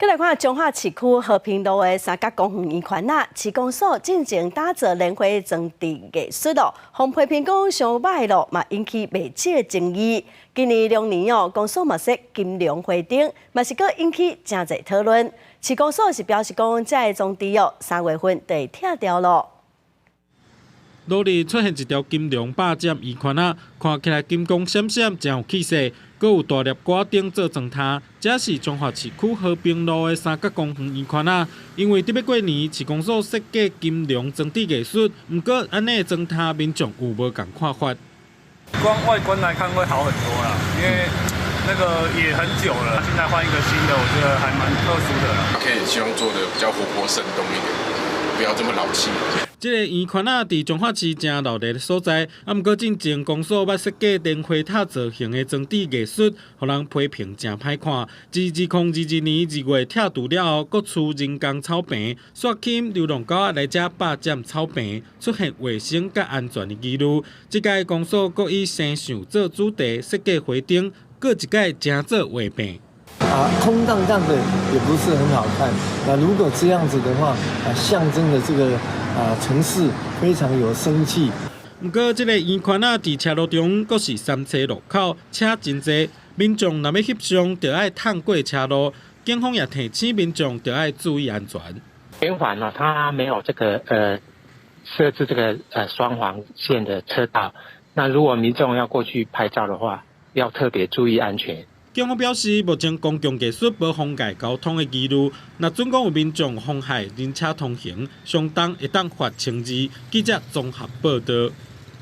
再来看彰化市区和平路的三角公园圆环啊，市公所进前打造莲花装置艺术哦，互批评讲上歹咯，嘛引起媒体的争议。今年2年哦，公所嘛设金龙花灯，嘛是阁引起真侪讨论。市公所是表示讲，这个装置哦，3月份就会拆掉咯。路里出现一条金龙霸占圆环啊，看起来金光闪闪，真有气势。阁有大粒挂灯做装塔，这是彰化市区和平路的三角公园圆环啊。因为伫要过年，市公所设计金龙装置艺术，不过安尼的装塔民众有无共看法？光外观来看会好很多啦，因为那个也很久了，现在换一个新的，我觉得还蛮特殊的啦。可以希望做的比较活泼生动一点，不要这么老气。这个圆环啊，伫彰化市真闹热的所在，不过进前公所捌设计莲花塔造型的装置艺术，互人批评真歹看。自2022年2月拆除了后，各处人工草坪，刷起流浪狗来遮霸占草坪，出现卫生甲安全的疑虑。这届公所阁以生象做主题设计花灯，各一届真做画饼。空荡荡的也不是很好看。那如果这样子的话，象征的这个城市非常有生气。不过，这个圆环啊，伫车路中，阁是3车路口，车真多，民众若要翕相，就要趟过车路。警方也提醒民众，就要注意安全。圆环呢，它没有这个设置这个双黄线的车道，那如果民众要过去拍照的话，要特别注意安全。警方表示，目前公共艺术无妨碍交通的疑虑，若准讲有民众妨害人车通行，相当会当罚情节。记者综合报道。